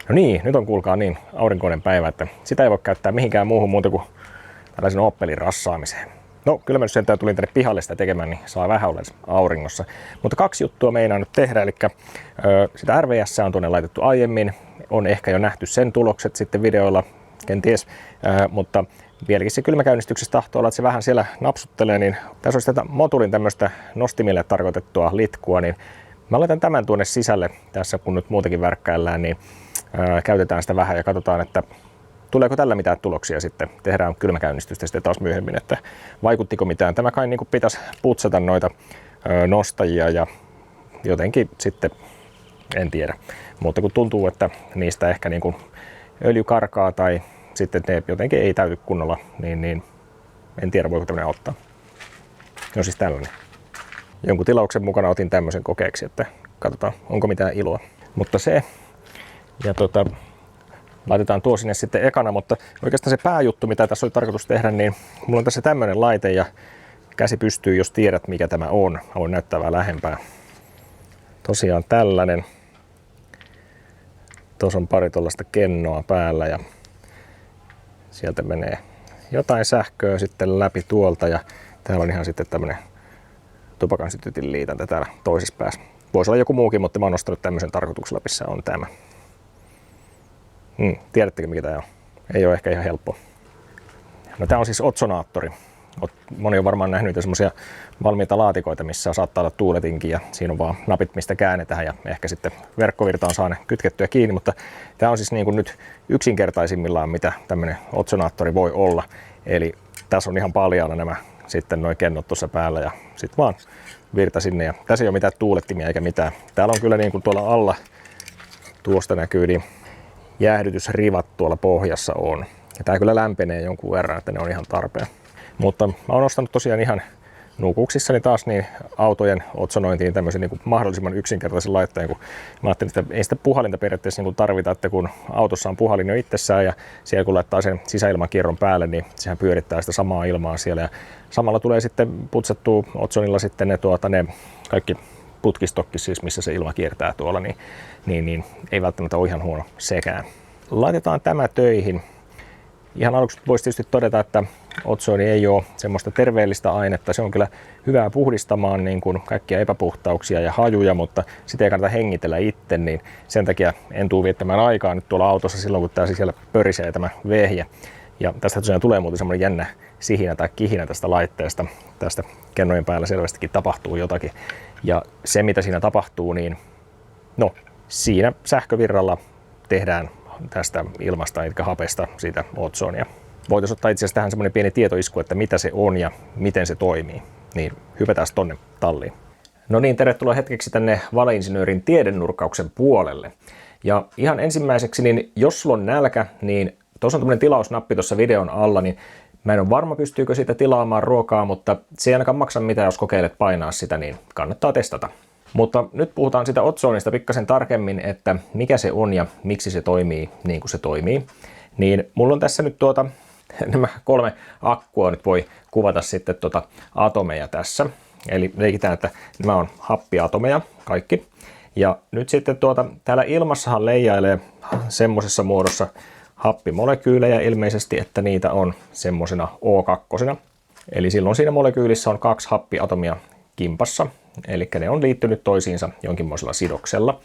No niin, nyt on kuulkaa niin aurinkoinen päivä, että sitä ei voi käyttää mihinkään muuhun muuta kuin tällaisen Opelin rassaamiseen. No kyllä mä nyt sentään tulin tänne pihalle sitä tekemään, niin saa vähän olla auringossa. Mutta 2 juttua meinaan nyt tehdä, eli sitä RVS on tuonne laitettu aiemmin. On ehkä jo nähty sen tulokset sitten videoilla, kenties, mutta vieläkin se kylmäkäynnistyksessä tahtoo olla, että se vähän siellä napsuttelee, niin tässä olisi tätä Motulin tämmöistä nostimille tarkoitettua litkua, niin mä laitan tämän tuonne sisälle tässä, kun nyt muutenkin värkkäillään, niin käytetään sitä vähän ja katsotaan, että tuleeko tällä mitään tuloksia sitten. Tehdään kylmäkäynnistystä sitten taas myöhemmin, että vaikuttiko mitään. Tämä kai niin kuin pitäisi putsata noita nostajia ja jotenkin sitten, en tiedä. Mutta kun tuntuu, että niistä ehkä niin kuin öljy karkaa tai sitten ne jotenkin ei täyty kunnolla, niin en tiedä voiko tämmöinen auttaa. No siis tällainen. Jonkun tilauksen mukana otin tämmöisen kokeeksi, että katsotaan onko mitään iloa. Mutta se ja laitetaan tuo sinne sitten ekana, mutta oikeastaan se pääjuttu, mitä tässä oli tarkoitus tehdä, niin mulla on tässä tämmöinen laite ja käsi pystyy, jos tiedät mikä tämä on. Mä voin näyttää vähän lähempää. Tosiaan tällainen. Tuossa on pari tuollaista kennoa päällä ja sieltä menee jotain sähköä sitten läpi tuolta ja täällä on ihan sitten tämmöinen tupakan sytytin liitäntä täällä toisessa päässä. Voisi olla joku muukin, mutta mä oon nostanut tämmöisen tarkoituksella, missä on tämä. Tiedättekö mikä tämä on? Ei ole ehkä ihan helppo. No tämä on siis otsonaattori. Moni on varmaan nähnyt semmoisia valmiita laatikoita, missä saattaa olla tuuletinkin ja siinä on vaan napit, mistä käännetään ja ehkä sitten verkkovirtaan saa ne kytkettyä kiinni, mutta tämä on siis niin kuin nyt yksinkertaisimmillaan mitä tämmöinen otsonaattori voi olla. Eli tässä on ihan paljaana nämä sitten nuo kennot tuossa päällä ja sitten vaan virta sinne ja tässä ei ole mitään tuulettimia eikä mitään. Täällä on kyllä niin kuin tuolla alla, tuosta näkyy, niin jäähdytysrivat tuolla pohjassa on. Ja tää kyllä lämpenee jonkun verran, että ne on ihan tarpeen. Mutta mä oon ostanut tosiaan ihan nukuksissani taas niin autojen otsonointiin tämmöisen niin kuin mahdollisimman yksinkertaisen laitteen, kun mä ajattelin, että ei sitä puhalinta periaatteessa niin kuin tarvita, että kun autossa on puhalin jo itsessään ja siellä kun laittaa sen sisäilmakierron päälle, niin sehän pyörittää sitä samaa ilmaa siellä ja samalla tulee sitten putsattua otsonilla sitten ne kaikki putkistokki siis, missä se ilma kiertää tuolla, niin ei välttämättä ole ihan huono sekään. Laitetaan tämä töihin. Ihan aluksi voisi tietysti todeta, että otsoni ei ole semmoista terveellistä ainetta. Se on kyllä hyvää puhdistamaan niin kuin kaikkia epäpuhtauksia ja hajuja, mutta sitä ei kannata hengitellä itse, niin sen takia en tule viettämään aikaa nyt tuolla autossa silloin, kun tämä siellä pörisee tämä vehje. Ja tästä tosiaan tulee muuten semmoinen jännä sihinä tai kihinä tästä laitteesta. Tästä kennojen päällä selvästikin tapahtuu jotakin. Ja se mitä siinä tapahtuu, niin siinä sähkövirralla tehdään tästä ilmasta, eli hapesta, siitä otsonia. Voitaisiin ottaa itse asiassa tähän semmoinen pieni tietoisku, että mitä se on ja miten se toimii. Niin hypätään tonne talliin. No niin, tervetuloa hetkeksi tänne valeinsinöörin tiedennurkkauksen puolelle. Ja ihan ensimmäiseksi, niin jos sulla on nälkä, niin tuossa on tämmöinen tilausnappi tuossa videon alla, niin mä en ole varma pystyykö siitä tilaamaan ruokaa, mutta se ei ainakaan maksa mitään, jos kokeilet painaa sitä, niin kannattaa testata. Mutta nyt puhutaan sitä otsonista pikkasen tarkemmin, että mikä se on ja miksi se toimii niin kuin se toimii. Niin mulla on tässä nyt nämä 3 akkua nyt voi kuvata sitten atomeja tässä. Eli leikitään, että nämä on happiatomeja kaikki. Ja nyt sitten täällä ilmassahan leijailee semmoisessa muodossa happimolekyylejä ilmeisesti, että niitä on semmosena O2. Eli silloin siinä molekyylissä on 2 happiatomia kimpassa. Eli ne on liittynyt toisiinsa jonkinmoisella sidoksella.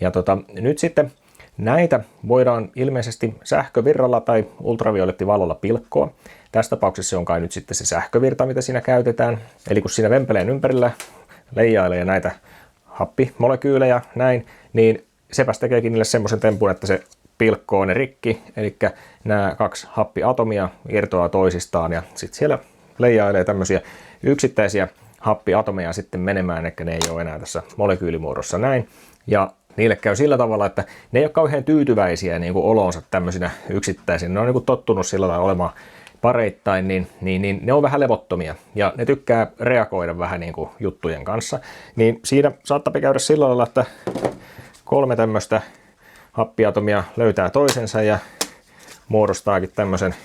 Ja nyt sitten näitä voidaan ilmeisesti sähkövirralla tai ultraviolettivalolla pilkkoa. Tässä tapauksessa se on kai nyt sitten se sähkövirta, mitä siinä käytetään. Eli kun siinä vempeleen ympärillä leijailee näitä happimolekyylejä näin, niin sepäs tekeekin niille semmoisen tempun, että se pilkkoo ne rikki. Eli nämä 2 happiatomia irtoaa toisistaan ja sitten siellä leijailee tämmöisiä yksittäisiä happiatomeja sitten menemään, että ne ei ole enää tässä molekyylimuodossa näin. Ja niille käy sillä tavalla, että ne ei ole kauhean tyytyväisiä niin kuin olonsa tämmöisinä yksittäisinä. Ne on niin kuin tottunut sillä lailla olemaan pareittain, niin ne on vähän levottomia. Ja ne tykkää reagoida vähän niin kuin juttujen kanssa. Niin siinä saattaa käydä sillä lailla, että 3 tämmöistä happiatomia löytää toisensa ja muodostaakin tämmöisen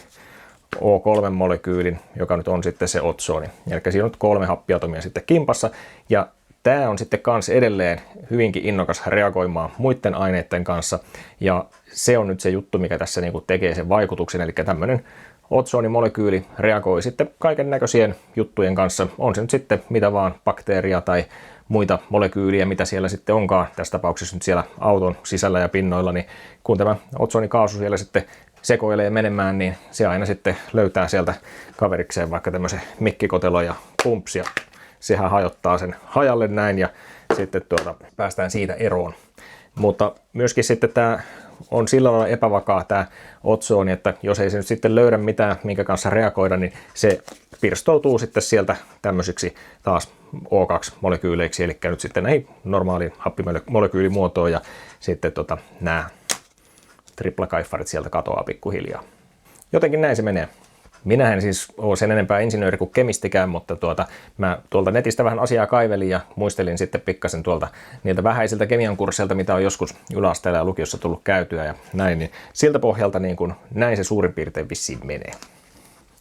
O3-molekyylin, joka nyt on sitten se otsoni. Eli siinä on 3 happiatomia sitten kimpassa, ja Tämä on sitten kans edelleen hyvinkin innokas reagoimaan muiden aineiden kanssa, ja se on nyt se juttu, mikä tässä niinku tekee sen vaikutuksen, eli tämmöinen otsoonimolekyyli reagoi sitten kaiken näköisien juttujen kanssa, on se nyt sitten mitä vaan bakteeria tai muita molekyyliä, mitä siellä sitten onkaan, tässä tapauksessa nyt siellä auton sisällä ja pinnoilla, niin kun tämä otsonikaasu siellä sitten sekoilee menemään, niin se aina sitten löytää sieltä kaverikseen vaikka tämmöisen mikkikotelo ja pumps, ja sehän hajottaa sen hajalle näin, ja sitten päästään siitä eroon. Mutta myöskin sitten tämä on sillä lailla epävakaa tämä otsooni, että jos ei se nyt sitten löydä mitään, minkä kanssa reagoida, niin se pirstoutuu sitten sieltä tämmöisiksi taas O2-molekyyleiksi, eli nyt sitten näihin normaaliin happimolekyylimuotoon, ja sitten nämä triplakaiffarit sieltä katoaa pikkuhiljaa. Jotenkin näin se menee. Minä en siis ole sen enempää insinööri kuin kemistikään, mutta mä tuolta netistä vähän asiaa kaivelin ja muistelin sitten pikkasen niiltä vähäisiltä kemian kursseilta, mitä on joskus yläasteella ja lukiossa tullut käytyä ja näin, niin siltä pohjalta niin kun näin se suurin piirtein vissiin menee.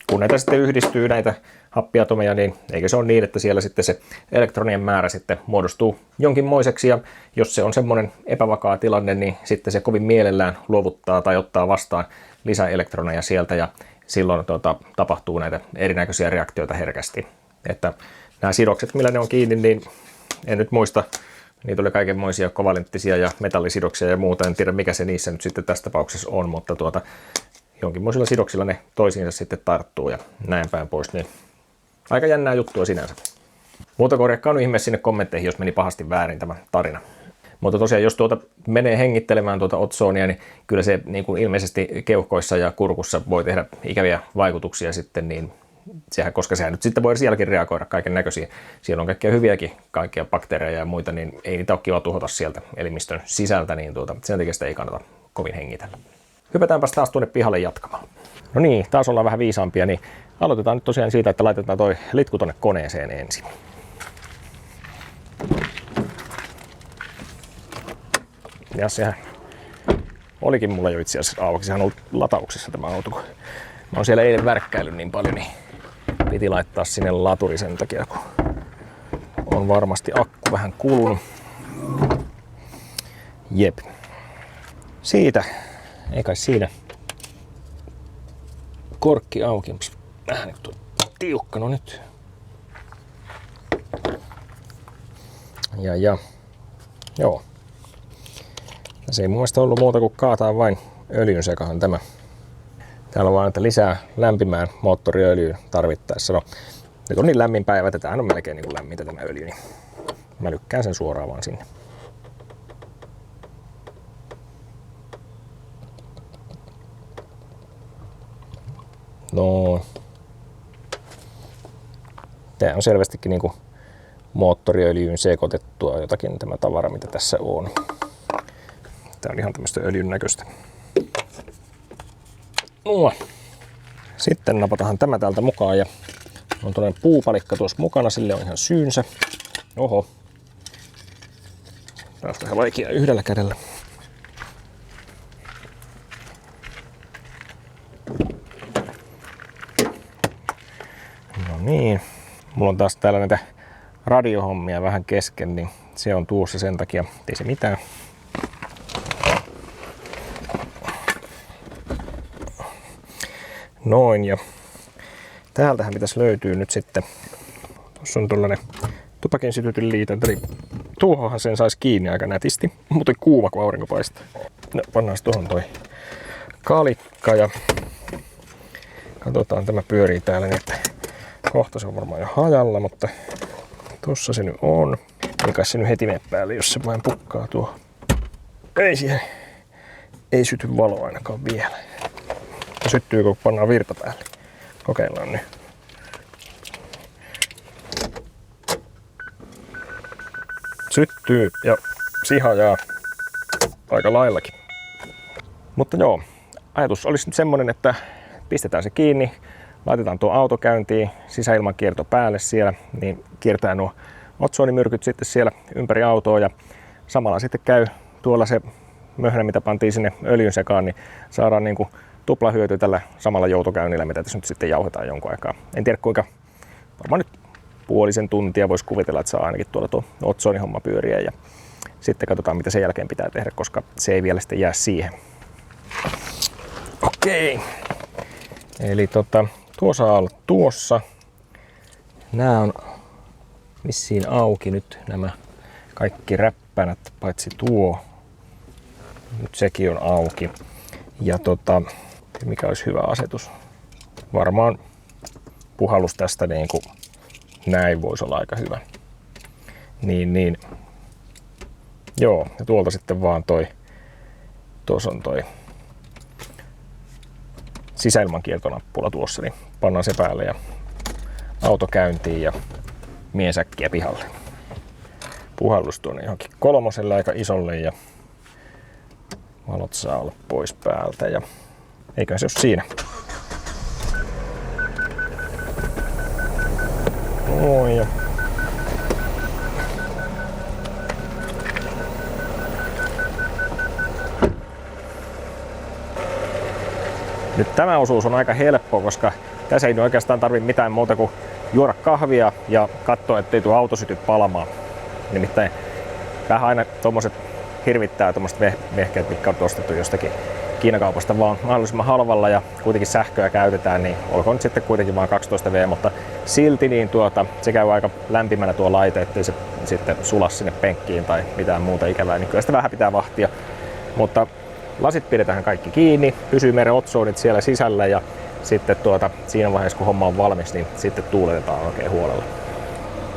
Kun näitä sitten yhdistyy näitä happiatomeja, niin eikö se ole niin, että siellä sitten se elektronien määrä sitten muodostuu jonkinmoiseksi, ja jos se on semmoinen epävakaa tilanne, niin sitten se kovin mielellään luovuttaa tai ottaa vastaan lisäelektroneja sieltä, ja silloin tapahtuu näitä erinäköisiä reaktioita herkästi. Että nämä sidokset, millä ne on kiinni, niin en nyt muista, niitä oli kaikenmoisia kovalenttisia ja metallisidoksia ja muuta, en tiedä mikä se niissä nyt sitten tässä tapauksessa on, mutta jonkinmoisilla sidoksilla ne toisiinsa sitten tarttuu ja näin päin pois, niin aika jännää juttua sinänsä. Muuta korjakkaa nyt ihme sinne kommentteihin, jos meni pahasti väärin tämä tarina. Mutta tosiaan, jos menee hengittelemään otsoonia, niin kyllä se niin kuin ilmeisesti keuhkoissa ja kurkussa voi tehdä ikäviä vaikutuksia sitten, niin koska sehän nyt sitten voi sielläkin reagoida kaiken näköisiä. Siellä on kaikkia hyviäkin, kaikkia bakteereja ja muita, niin ei niitä ole kiva tuhota sieltä elimistön sisältä, niin sen takia sitä ei kannata kovin hengitellä. Hypätäänpäs taas tuonne pihalle jatkamaan. No niin, taas ollaan vähän viisaampia, niin aloitetaan nyt tosiaan siitä, että laitetaan toi litku tonne koneeseen ensin. Ja sehän olikin mulla jo itse asiassa auki, sehän on ollut latauksessa tämä auto, kun mä oon siellä eilen värkkäillyt niin paljon, niin piti laittaa sinne laturi sen takia, kun on varmasti akku vähän kulunut. Jep. Siitä, ei kai siinä. Korkki auki, vähän nyt on tiukka, no nyt. Ja, joo. Se ei mun mielestä ollut muuta kuin kaataa vain öljyn sekahan tämä. Täällä on vaan, että lisää lämpimään moottoriöljyyn tarvittaessa. No, nyt on niin lämmin päivä, että tämähän on melkein niin kuin lämmintä tämä öljy, niin mä lykkään sen suoraan vaan sinne. No, tää on selvästikin niin kuin moottoriöljyyn sekoitettua jotakin tämä tavara, mitä tässä on. Tää on ihan tämmöistä öljyn näköistä. Sitten napataan tämä täältä mukaan ja on tuollainen puupalikka tuossa mukana, sille on ihan syynsä. Oho. Tää on vähän vaikea yhdellä kädellä. No niin. Mulla on taas täällä näitä radiohommia vähän kesken, niin se on tuossa sen takia, ei se mitään. Noin, ja täältähän pitäisi löytyy nyt sitten, tuossa on tuollainen tupakin sytytyn liitäntä, eli tuohonhan sen saisi kiinni aika nätisti, muuten kuuma kun aurinko paistaa. No, pannaan tuohon toi kalikka ja katsotaan, tämä pyörii täällä niin, että kohta se on varmaan jo hajalla, mutta tossa se nyt on. Eikä se nyt heti mene päälle, jos se vain pukkaa tuo. Ei siihen, ei syty valo ainakaan vielä. Syttyy, kun pannaan virta päälle. Kokeillaan nyt. Syttyy ja sihajaa aika laillakin. Mutta joo, ajatus olisi nyt semmonen, että pistetään se kiinni, laitetaan tuo auto käyntiin, sisäilmankierto päälle siellä, niin kiertää nuo otsoonimyrkyt sitten siellä ympäri autoa ja samalla sitten käy tuolla se möhnä, mitä pantiin sinne öljyn sekaan, niin saadaan niinku tuplahyöty tällä samalla joutokäynnillä, mitä tässä nyt sitten jauhetaan jonkun aikaa. En tiedä kuinka, varmaan nyt puolisen tuntia voisi kuvitella, että saa ainakin tuolla tuo otsonihomma pyöriä ja sitten katsotaan mitä sen jälkeen pitää tehdä, koska se ei vielä sitten jää siihen. Okei. Eli tuo saa olla tuossa. Nämä on vissiin auki nyt nämä kaikki räppänät, paitsi tuo. Nyt sekin on auki. Ja mikä olisi hyvä asetus? Varmaan puhallus tästä niin kuin näin voisi olla aika hyvä. Niin. Joo, ja tuolta sitten vaan tuossa on toi sisäilmankiertonappula tuossa, niin pannaan se päälle ja auto käyntiin ja miesäkkiä pihalle. Puhallus tuonne johonkin 3 aika isolle ja valot saa olla pois päältä ja eiköhän se ole siinä. Noin ja nyt tämä osuus on aika helppo, koska tässä ei oikeastaan tarvitse mitään muuta kuin juoda kahvia ja katsoa, ettei tuo auto syty palamaan. Nimittäin vähän aina tuommoiset hirvittää tuommoiset vehkeet, mitkä on ostettu jostakin Kiinakaupasta vaan mahdollisimman halvalla ja kuitenkin sähköä käytetään, niin olkoon nyt sitten kuitenkin vain 12V, mutta silti niin se käy aika lämpimänä tuo laite, ettei se sitten sula sinne penkkiin tai mitään muuta ikävää, niin kyllä sitä vähän pitää vahtia. Mutta lasit pidetään kaikki kiinni, pysyy meidän otsonit siellä sisällä ja sitten siinä vaiheessa kun homma on valmis, niin sitten tuuletetaan oikein huolella.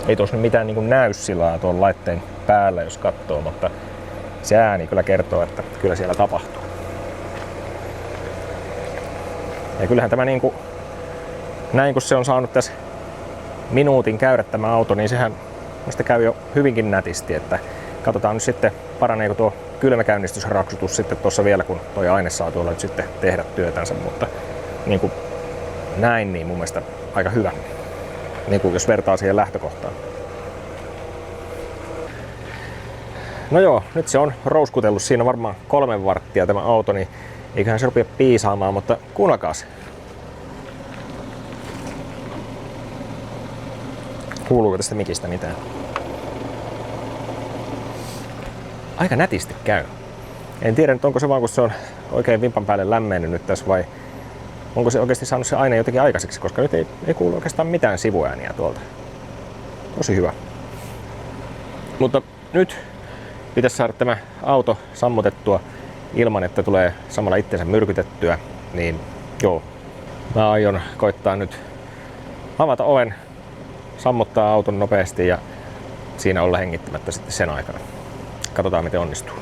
Ei tuossa mitään niin näy sillä tuon laitteen päällä, jos katsoo, mutta se ääni kyllä kertoo, että kyllä siellä tapahtuu. Ja kyllähän tämä näin kun se on saanut tässä minuutin käydä tämä auto, niin sehän musta käy jo hyvinkin nätisti, että katsotaan nyt sitten paraneeko tuo kylmäkäynnistysraksutus sitten tuossa vielä, kun tuo aine saa tuolla nyt sitten tehdä työtänsä, mutta näin niin mun mielestä aika hyvä, jos vertaa siihen lähtökohtaan. No joo, nyt se on rouskutellut siinä varmaan 3 varttia tämä auto, niin eiköhän se rupea piisaamaan, mutta kuunnelkaas. Kuuluuko tästä mikistä mitään? Aika nätisti käy. En tiedä nyt onko se vaan kun se on oikein vimpan päälle lämmennyt nyt tässä vai onko se oikeasti saanut se aine jotenkin aikaiseksi, koska nyt ei kuulu oikeastaan mitään sivuääniä tuolta. Tosi hyvä. Mutta nyt pitäisi saada tämä auto sammutettua ilman, että tulee samalla itsensä myrkytettyä, niin joo. Mä aion koittaa nyt avata oven, sammuttaa auton nopeasti ja siinä olla hengittämättä sitten sen aikana. Katsotaan miten onnistuu.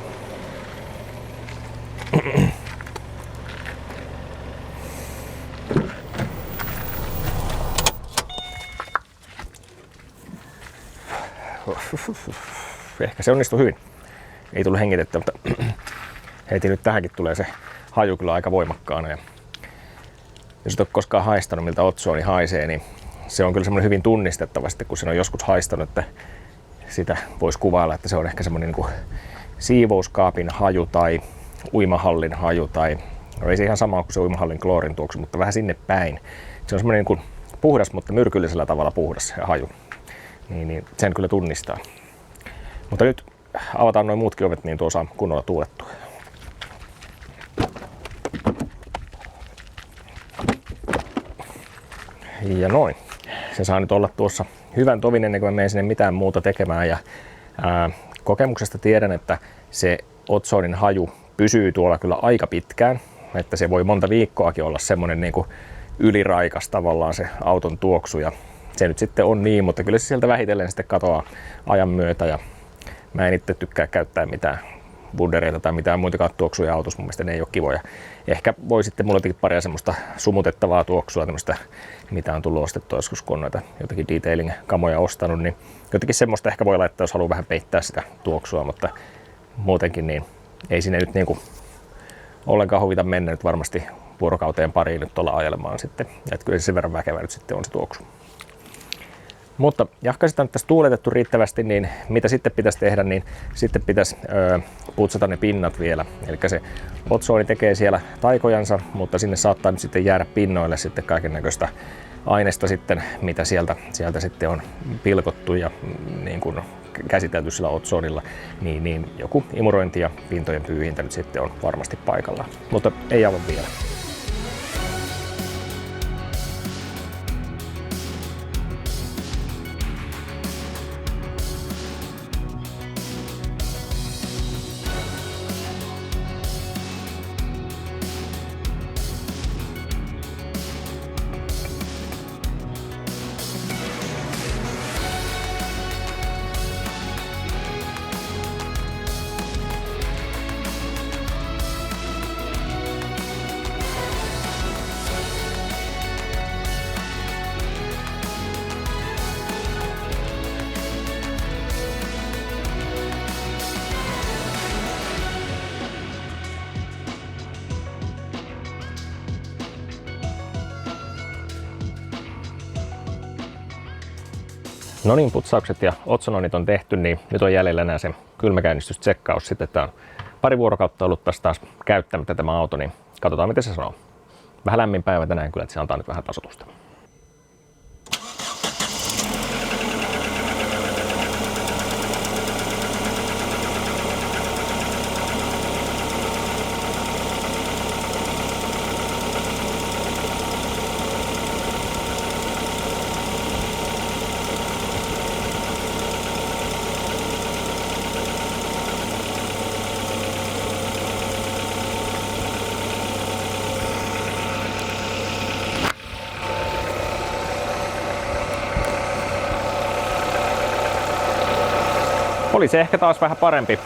Ehkä se onnistui hyvin. Ei tullut hengitettä, mutta heti nyt tähänkin tulee se haju kyllä aika voimakkaana. Ja jos et ole koskaan haistanut miltä otsoni haisee, niin se on kyllä semmoinen hyvin tunnistettava sitten, kun sen on joskus haistanut, että sitä voisi kuvailla, että se on ehkä semmoinen niin kuin siivouskaapin haju tai uimahallin haju tai no ei se ihan sama kuin se uimahallin kloorin tuoksu, mutta vähän sinne päin. Se on semmoinen niin kuin puhdas, mutta myrkyllisellä tavalla puhdas ja haju. Niin sen kyllä tunnistaa. Mutta nyt avataan noin muutkin ovet, niin tuo saa kunnolla tuulettua. Ja noin. Se saa nyt olla tuossa hyvän tovin ennen kuin mä menen sinne mitään muuta tekemään. Ja, kokemuksesta tiedän, että se otsonin haju pysyy tuolla kyllä aika pitkään. Että se voi monta viikkoakin olla semmoinen niin kuin yliraikas tavallaan se auton tuoksu. Ja se nyt sitten on niin, mutta kyllä se sieltä vähitellen sitten katoaa ajan myötä. Ja mä en itse tykkää käyttää mitään wundereita tai mitään muitakaan tuoksuja autossa. Mun mielestä ne ei ole kivoja. Ehkä voi sitten mulla jotenkin paria semmoista sumutettavaa tuoksua, tämmöistä, mitä on tullut ostettua joskus, kun on noita jotakin detailing-kamoja ostanut, niin jotenkin semmoista ehkä voi laittaa, jos haluaa vähän peittää sitä tuoksua, mutta muutenkin niin ei sinne nyt niinku ollenkaan huvita mennä nyt varmasti vuorokauteen pariin nyt tuolla ajelemaan sitten. Että kyllä se sen verran väkevä nyt sitten on se tuoksu. Mutta jahka sitä on tässä tuuletettu riittävästi, niin mitä sitten pitäisi tehdä, niin sitten pitäisi putsata ne pinnat vielä. Eli se otsooni tekee siellä taikojansa, mutta sinne saattaa nyt sitten jäädä pinnoille sitten kaikennäköistä aineesta sitten, mitä sieltä sitten on pilkottu ja niin kuin käsitelty sillä otsoonilla, niin joku imurointi ja pintojen pyyhintä nyt sitten on varmasti paikallaan. Mutta ei aivan vielä. No niin, putsaukset ja otsonoinnit on tehty, niin nyt on jäljellä enää se kylmäkäynnistystsekkaus. Sitten tää on pari vuorokautta ollut taas käyttämättä tämä auto, niin katsotaan miten se sanoo. Vähän lämmin päivä tänään kyllä, että se antaa nyt vähän tasoitusta. Oli se ehkä taas vähän parempi.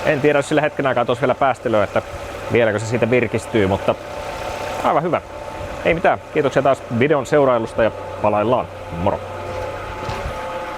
En tiedä, jos sillä hetken aikaa tuossa vielä päästelöä, että vieläkö se siitä virkistyy, mutta aivan hyvä. Ei mitään. Kiitoksia taas videon seurailusta ja palaillaan. Moro!